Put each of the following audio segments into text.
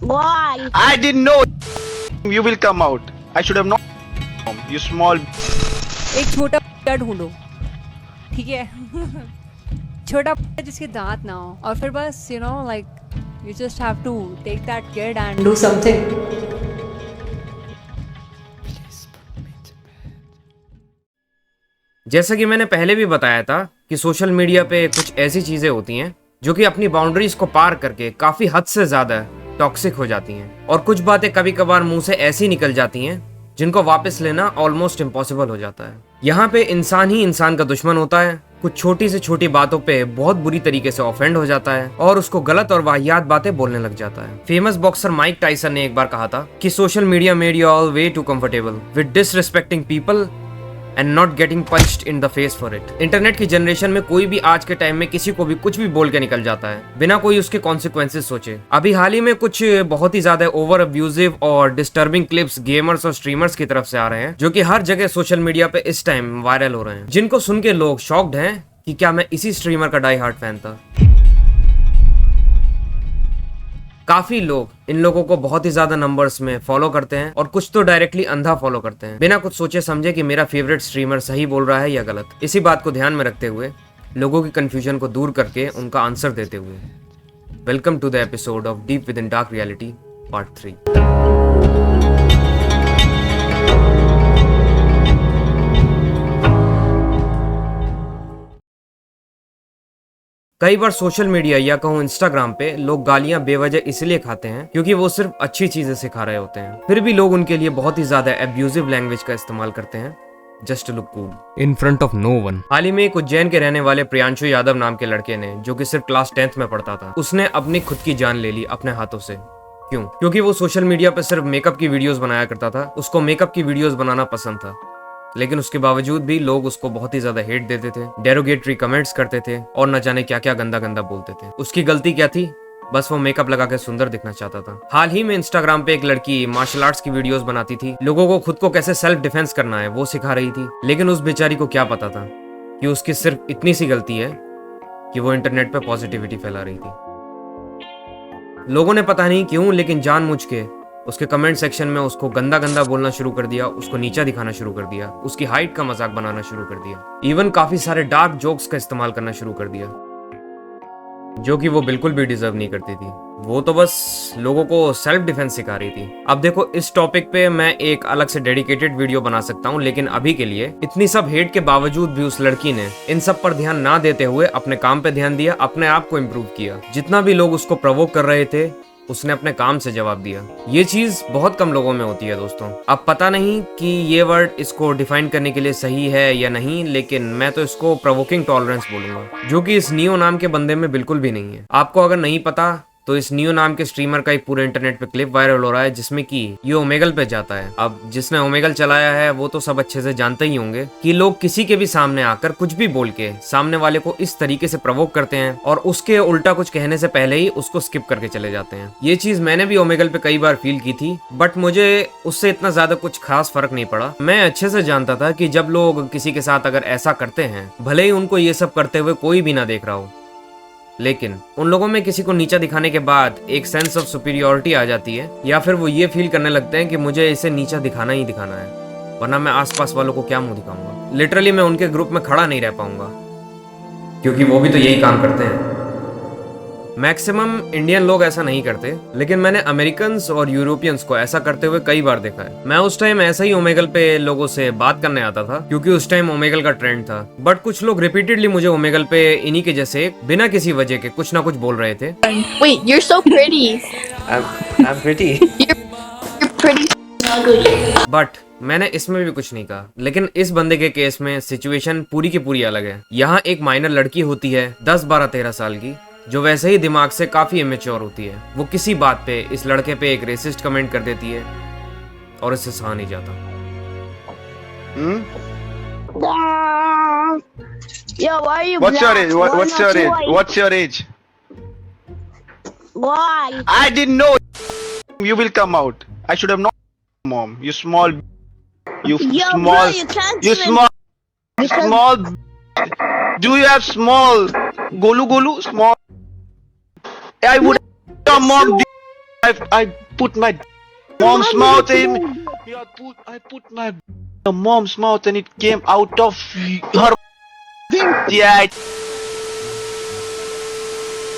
Why? I didn't know you will come out. I should have known. You small. एक छोटा बच्चा ढूंढो, ठीक है? छोटा बच्चा जिसके दांत ना हो, और फिर बस you just have to take that kid and do something. जैसा कि मैंने पहले भी बताया था कि सोशल मीडिया पे कुछ ऐसी चीजें होती हैं जो कि अपनी बाउंड्रीज को पार करके काफी हद से ज्यादा टॉक्सिक हो जाती हैं, और कुछ बातें कभी कभार मुंह से ऐसी निकल जाती हैं जिनको वापस लेना ऑलमोस्ट इम्पॉसिबल हो जाता है। यहाँ पे इंसान ही इंसान का दुश्मन होता है, कुछ छोटी से छोटी बातों पे बहुत बुरी तरीके से ऑफेंड हो जाता है और उसको गलत और वाहियात बातें बोलने लग जाता है। फेमस बॉक्सर माइक टाइसन ने एक बार कहा था कि social media made you all way too comfortable with disrespecting people and not getting punched in the face for it. Internet की जनरेशन में कोई भी आज के टाइम में किसी को भी कुछ भी बोल के निकल जाता है बिना कोई उसके कॉन्सिक्वेंसेस सोचे। अभी हाल ही में कुछ बहुत ही ज्यादा ओवर अब्यूजिव और डिस्टर्बिंग क्लिप्स गेमर्स और स्ट्रीमर्स की तरफ से आ रहे हैं जो कि हर जगह सोशल मीडिया पे इस टाइम वायरल हो रहे हैं, जिनको सुन के लोग शॉक्ड हैं कि क्या मैं इसी स्ट्रीमर का डाई हार्ड फैन था। काफी लोग इन लोगों को बहुत ही ज्यादा नंबर्स में फॉलो करते हैं और कुछ तो डायरेक्टली अंधा फॉलो करते हैं बिना कुछ सोचे समझे कि मेरा फेवरेट स्ट्रीमर सही बोल रहा है या गलत। इसी बात को ध्यान में रखते हुए लोगों की कंफ्यूजन को दूर करके उनका आंसर देते हुए welcome to the episode of deep within dark reality part 3। कई बार सोशल मीडिया या कहूँ इंस्टाग्राम पे लोग गालियां बेवजह इसलिए खाते हैं क्योंकि वो सिर्फ अच्छी चीजें सिखा रहे होते हैं, फिर भी लोग उनके लिए बहुत ही ज्यादा एब्यूजिव लैंग्वेज का इस्तेमाल करते हैं just to look cool in front of no one. हाल ही में एक उज्जैन के रहने वाले प्रियांशु यादव नाम के लड़के ने, जो कि सिर्फ क्लास 10th में पढ़ता था, उसने अपनी खुद की जान ले ली अपने हाथों से। क्यों? क्योंकि वो सोशल मीडिया पे सिर्फ मेकअप की वीडियोस बनाया करता था, उसको मेकअप की वीडियोस बनाना पसंद था, लेकिन उसके बावजूद भी लोग उसको बहुत ही ज्यादा हेट देते थे, डेरोगेटरी कमेंट्स करते थे और न जाने क्या क्या गंदा गंदा बोलते थे। उसकी गलती क्या थी? बस वो मेकअप लगा के सुंदर दिखना चाहता था। हाल ही में इंस्टाग्राम पे एक लड़की मार्शल आर्ट्स की वीडियोस बनाती थी, लोगों को खुद को कैसे सेल्फ डिफेंस करना है वो सिखा रही थी, लेकिन उस बेचारी को क्या पता था कि उसकी सिर्फ इतनी सी गलती है कि वो इंटरनेट पे पॉजिटिविटी फैला रही थी। लोगों ने पता नहीं क्यों लेकिन जानबूझ के उसके कमेंट सेक्शन में उसको गंदा गंदा बोलना शुरू कर दिया, उसको नीचा दिखाना शुरू कर दिया, उसकी हाइट का मजाक बनाना शुरू कर दिया, इवन काफी सारे डार्क जोक्स का इस्तेमाल करना शुरू कर दिया जो कि वो बिल्कुल भी डिजर्व नहीं करती थी। वो तो बस लोगों को सेल्फ डिफेंस सिखा रही थी। अब देखो, इस टॉपिक पे मैं एक अलग से डेडिकेटेड वीडियो बना सकता हूँ, लेकिन अभी के लिए इतनी सब हेट के बावजूद भी उस लड़की ने इन सब पर ध्यान ना देते हुए अपने काम पे ध्यान दिया, अपने आप को इम्प्रूव किया। जितना भी लोग उसको प्रोवोक कर रहे थे उसने अपने काम से जवाब दिया। ये चीज बहुत कम लोगों में होती है दोस्तों। अब पता नहीं कि ये वर्ड इसको डिफाइन करने के लिए सही है या नहीं, लेकिन मैं तो इसको प्रोवोकिंग टॉलरेंस बोलूंगा, जो कि इस नियो नाम के बंदे में बिल्कुल भी नहीं है। आपको अगर नहीं पता तो इस नियो नाम के स्ट्रीमर का एक पूरे इंटरनेट पे क्लिप वायरल हो रहा है जिसमें कि ये ओमेगल पे जाता है। अब जिसने ओमेगल चलाया है वो तो सब अच्छे से जानते ही होंगे कि लोग किसी के भी सामने आकर कुछ भी बोल के सामने वाले को इस तरीके से प्रवोक करते हैं और उसके उल्टा कुछ कहने से पहले ही उसको स्किप करके चले जाते हैं। ये चीज मैंने भी ओमेगल पे कई बार फील की थी, बट मुझे उससे इतना ज्यादा कुछ खास फर्क नहीं पड़ा। मैं अच्छे से जानता था कि जब लोग किसी के साथ अगर ऐसा करते हैं, भले ही उनको ये सब करते हुए कोई भी ना देख रहा हो, लेकिन उन लोगों में किसी को नीचा दिखाने के बाद एक सेंस ऑफ सुपीरियोरिटी आ जाती है, या फिर वो ये फील करने लगते हैं कि मुझे इसे नीचा दिखाना ही दिखाना है, वरना मैं आसपास वालों को क्या मुंह दिखाऊंगा। लिटरली मैं उनके ग्रुप में खड़ा नहीं रह पाऊंगा, क्योंकि वो भी तो यही काम करते हैं। मैक्सिमम इंडियन लोग ऐसा नहीं करते, लेकिन मैंने अमेरिकन्स और यूरोपियंस को ऐसा करते हुए कई बार देखा है। मैं उस टाइम ऐसा ही ओमेगल पे लोगों से बात करने आता था, क्योंकि उस टाइम ओमेगल का ट्रेंड था, बट कुछ लोग रिपीटेडली मुझे ओमेगल पे इन्हीं के जैसे बिना किसी वजह के कुछ ना कुछ बोल रहे थे। Wait, you're so pretty. I'm pretty. You're pretty ugly. But मैंने इसमें भी कुछ नहीं कहा। लेकिन इस बंदे के केस में सिचुएशन पूरी की पूरी अलग है। यहाँ एक माइनर लड़की होती है 10, 12, 13 साल की, जो वैसे ही दिमाग से काफी इमेच्योर होती है। वो किसी बात पे इस लड़के पे एक रेसिस्ट कमेंट कर देती है और इससे सहा नहीं जाता। Yo, why are you What's your black? age? Why What's not your age? white? What's your age? Why? I didn't know you will come out. I should have known, mom. You small. You Yo, small. bro, you can't You even- small. Because- Small. Do you have small? Golu golu small. I would. Your mom. I put my mom's mouth in. Yeah, I put my mom's mouth and it came out of her. Yeah.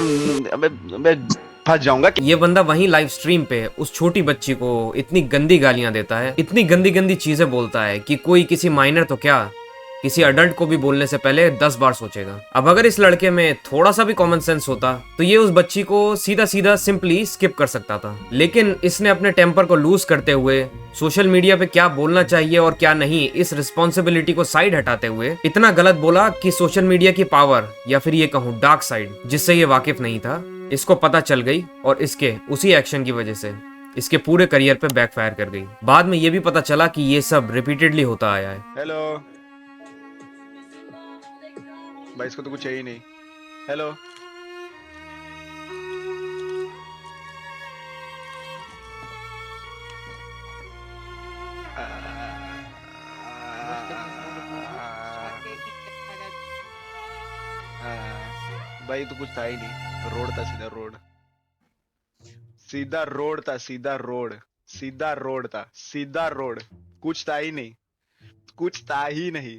मैं फंस जाऊंगा। ये बंदा वहीं live stream पे उस छोटी बच्ची को इतनी गंदी गालियां देता है, इतनी गंदी गंदी चीजें बोलता है कि कोई किसी माइनर तो क्या किसी अडल्ट को भी बोलने से पहले 10 बार सोचेगा। अब अगर इस लड़के में थोड़ा सा भी कॉमन सेंस होता तो ये उस बच्ची को सीधा सीधा सिंपली स्किप कर सकता था, लेकिन इसने अपने टेम्पर को लूज करते हुए सोशल मीडिया पे क्या बोलना चाहिए और क्या नहीं, इस रिस्पॉन्सिबिलिटी को साइड हटाते हुए इतना गलत बोला कि सोशल मीडिया की पावर या फिर ये कहूँ डार्क साइड जिससे ये वाकिफ नहीं था, इसको पता चल गई और इसके उसी एक्शन की वजह से इसके पूरे करियर पे बैकफायर कर गई। बाद में ये भी पता चला कि ये सब रिपीटेडली होता आया है। हेलो भाई, इसको तो कुछ चाहिए नहीं। हेलो भाई, तो कुछ था ही नहीं, रोड था, सीधा रोड, सीधा रोड था, सीधा रोड, सीधा रोड था, सीधा रोड, कुछ था ही नहीं, कुछ था ही नहीं।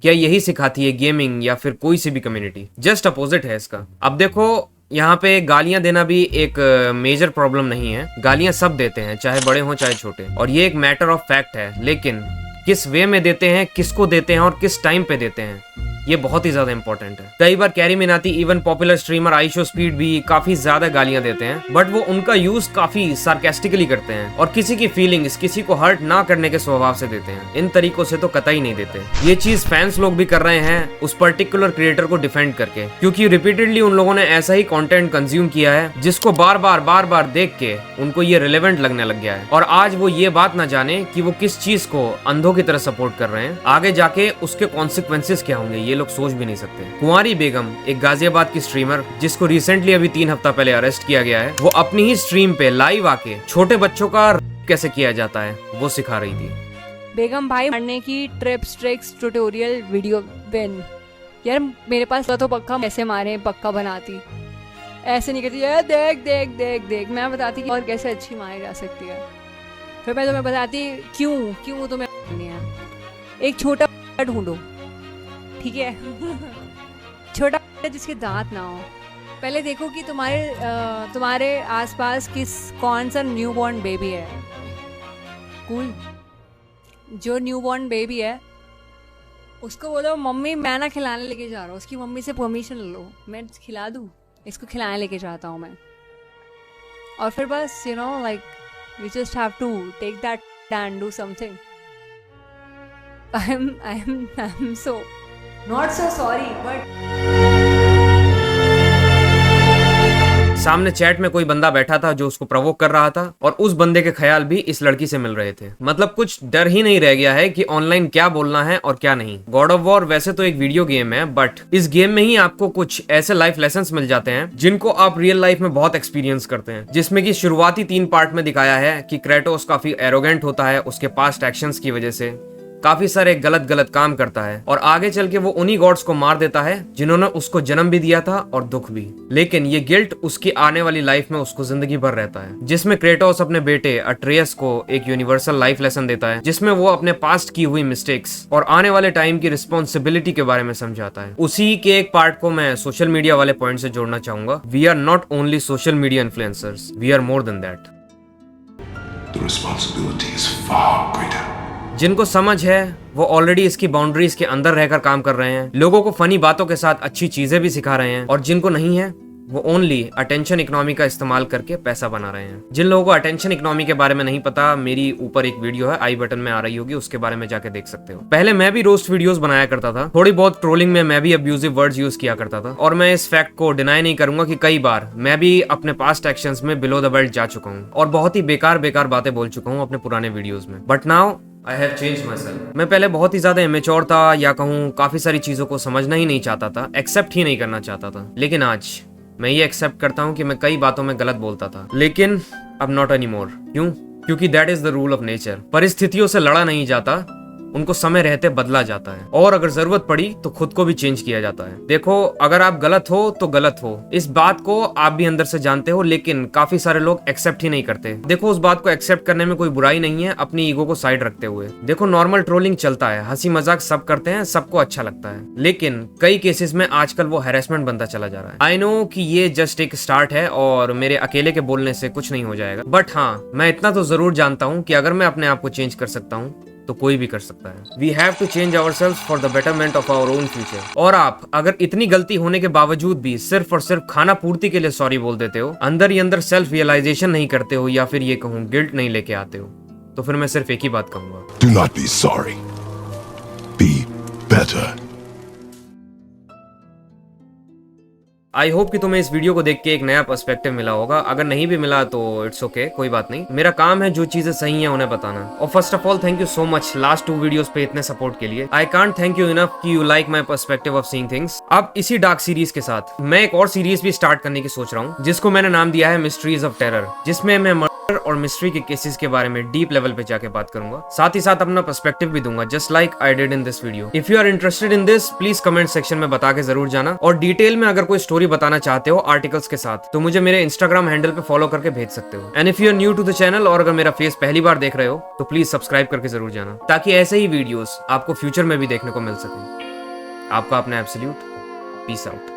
क्या यही सिखाती है गेमिंग या फिर कोई सी भी कम्युनिटी? जस्ट अपोजिट है इसका। अब देखो, यहाँ पे गालियां देना भी एक मेजर प्रॉब्लम नहीं है, गालियां सब देते हैं, चाहे बड़े हों चाहे छोटे, और ये एक मैटर ऑफ फैक्ट है, लेकिन किस वे में देते हैं, किसको देते हैं और किस टाइम पे देते हैं, ये बहुत ही ज्यादा इंपॉर्टेंट है। कई बार Carry Minati, even popular streamer IShowSpeed भी काफी ज्यादा गालियां देते हैं, बट वो उनका यूज काफी सार्केस्टिकली करते हैं और किसी की फीलिंग्स, किसी को हर्ट ना करने के स्वभाव से देते हैं। इन तरीकों से तो कतई नहीं देते। ये चीज फैंस लोग भी कर रहे हैं उस पर्टिकुलर क्रिएटर को डिफेंड करके, क्योंकि रिपीटेडली उन लोगों ने ऐसा ही कंटेंट कंज्यूम किया है जिसको बार बार देख के उनको ये रिलेवेंट लगने लग गया है, और आज वो ये बात ना जाने कि वो किस चीज को अंधों की तरह सपोर्ट कर रहे हैं, आगे जाके उसके कॉन्सिक्वेंसेस क्या होंगे ये लोग सोच भी नहीं सकते। कुंवारी बेगम, एक गाजियाबाद की स्ट्रीमर जिसको रिसेंटली अभी 3 हफ्ता पहले अरेस्ट किया गया है, वो अपनी ही स्ट्रीम पे लाइव आके छोटे बच्चों का कैसे किया जाता है वो सिखा रही थी। बेगम भाई मारने की trips tricks tutorial video Ben, यार मेरे पास तो पक्का कैसे मारे पक्का बनाती, ऐसे नहीं करती यार देख देख देख देख, मैं बताती कि और कैसे अच्छी मारी जा सकती है, फिर मैं तुम्हें बताती क्यों तुम्हें नहीं है। एक छोटा ढूंढो, ठीक है छोटा जिसके दांत ना हो, पहले देखो कि तुम्हारे आसपास कौन सा न्यूबॉर्न बेबी है। कूल, जो न्यूबॉर्न बेबी है उसको बोलो मम्मी मैं ना खिलाने लेके जा रहा हूँ, उसकी मम्मी से परमिशन लो, मैं खिला दूँ, इसको खिलाने लेके जाता हूँ मैं, और फिर बस you know like you just have to take that and do something. I'm so not so sorry but सामने चैट में कोई बंदा बैठा था जो उसको प्रवोक कर रहा था, और उस बंदे के ख्याल भी इस लड़की से मिल रहे थे। मतलब कुछ डर ही नहीं रह गया है कि ऑनलाइन क्या बोलना है और क्या नहीं। गॉड ऑफ वॉर वैसे तो एक वीडियो गेम है, बट इस गेम में ही आपको कुछ ऐसे लाइफ लेसन्स मिल जाते हैं जिनको आप रियल लाइफ में बहुत एक्सपीरियंस करते हैं, जिसमें कि शुरुआती 3 पार्ट में दिखाया है कि क्रेटोस काफी एरोगेंट होता है उसके पास्ट एक्शंस की वजह से, काफी सारे गलत काम करता है, और आगे चल के वो उन्हीं गॉड्स को मार देता है जिन्होंने उसको जन्म भी दिया था और दुख भी। लेकिन ये गिल्ट उसकी आने वाली लाइफ में उसको जिंदगी भर रहता है, जिसमें क्रेटोस अपने बेटे अट्रेयस को एक यूनिवर्सल लाइफ लेसन देता है, जिसमें वो अपने पास्ट की हुई मिस्टेक्स और आने वाले टाइम की रिस्पॉन्सिबिलिटी के बारे में समझाता है। उसी के एक पार्ट को मैं सोशल मीडिया वाले पॉइंट से जोड़ना चाहूंगा। We are not only social media influencers, we are more than that. The responsibility is far greater. जिनको समझ है वो ऑलरेडी इसकी बाउंड्रीज के अंदर रहकर काम कर रहे हैं, लोगों को फनी बातों के साथ अच्छी चीजें भी सिखा रहे हैं, और जिनको नहीं है वो ओनली अटेंशन इकोनॉमी का इस्तेमाल करके पैसा बना रहे हैं। जिन लोगों को अटेंशन इकोनॉमी के बारे में नहीं पता, मेरी ऊपर एक वीडियो है, आई बटन में आ रही होगी, उसके बारे में जाके देख सकते हो। पहले मैं भी रोस्ट वीडियोस बनाया करता था, थोड़ी बहुत ट्रोलिंग में मैं भी अब्यूजिव वर्ड्स यूज किया करता था, और मैं इस फैक्ट को डिनाई नहीं करूंगा कि कई बार मैं भी अपने पास्ट एक्शंस में बिलो द बेल्ट जा चुका हूँ और बहुत ही बेकार बातें बोल चुका हूँ अपने पुराने वीडियोज में। But now I have changed myself. मैं पहले बहुत ही ज्यादा इमेच्योर था, या कहूँ काफी सारी चीजों को समझना ही नहीं चाहता था, एक्सेप्ट ही नहीं करना चाहता था। लेकिन आज मैं ये एक्सेप्ट करता हूँ कि मैं कई बातों में गलत बोलता था, लेकिन अब नॉट एनी मोर। क्यों? क्योंकि that is the rule of nature. परिस्थितियों से लड़ा नहीं जाता, उनको समय रहते बदला जाता है, और अगर जरूरत पड़ी तो खुद को भी चेंज किया जाता है। देखो, अगर आप गलत हो तो गलत हो, इस बात को आप भी अंदर से जानते हो, लेकिन काफी सारे लोग एक्सेप्ट ही नहीं करते। देखो, उस बात को एक्सेप्ट करने में कोई बुराई नहीं है, अपनी ईगो को साइड रखते हुए। देखो, नॉर्मल ट्रोलिंग चलता है, हंसी मजाक सब करते हैं, सबको अच्छा लगता है, लेकिन कई केसेस में आजकल वो हैरेसमेंट बनता चला जा रहा है। आई नो कि ये जस्ट एक स्टार्ट है और मेरे अकेले के बोलने से कुछ नहीं हो जाएगा, बट हाँ, मैं इतना तो जरूर जानता हूँ कि अगर मैं अपने आप को चेंज कर सकता हूँ तो कोई भी कर सकता है। We have to change ourselves for the betterment of our own future. और आप अगर इतनी गलती होने के बावजूद भी सिर्फ और सिर्फ खाना पूर्ति के लिए सॉरी बोल देते हो, अंदर ही अंदर सेल्फ रियलाइजेशन नहीं करते हो, या फिर ये कहूँ गिल्ट नहीं लेके आते हो, तो फिर मैं सिर्फ एक ही बात कहूंगा, Do not be sorry. Be better. I hope कि तुम्हें इस वीडियो को देख के एक नया पर्सपेक्टिव मिला होगा। अगर नहीं भी मिला तो इट्स ओके, कोई बात नहीं। मेरा काम है जो चीजें सही हैं उन्हें बताना। और first of all thank you so much last 2 videos पे इतने सपोर्ट के लिए। I can't thank you enough कि you like my perspective of seeing things. अब इसी डार्क सीरीज के साथ मैं एक और सीरीज भी स्टार्ट करने की सोच रहा हूँ, जिसको मैंने नाम दिया है मिस्ट्रीज ऑफ टेरर, जिसमें मैं मर्डर और मिस्ट्री के केसेस के बारे में डीप लेवल पे जाके बात करूंगा। साथ ही साथ अपना पर्सपेक्टिव भी दूंगा, just like I did in this video. If you are interested in this, please comment section में बता के जरूर जाना। और डिटेल में अगर कोई स्टोरी बताना चाहते हो आर्टिकल्स के साथ, तो मुझे मेरे इंस्टाग्राम हैंडल पे फॉलो करके भेज सकते हो। And if you are new to the channel और अगर मेरा फेस पहली बार देख रहे हो, तो प्लीज सब्सक्राइब करके जरूर जाना, ताकि ऐसे ही वीडियोस आपको फ्यूचर में भी देखने को मिल सके। आपका अपना एब्सोल्यूट, पीस आउट।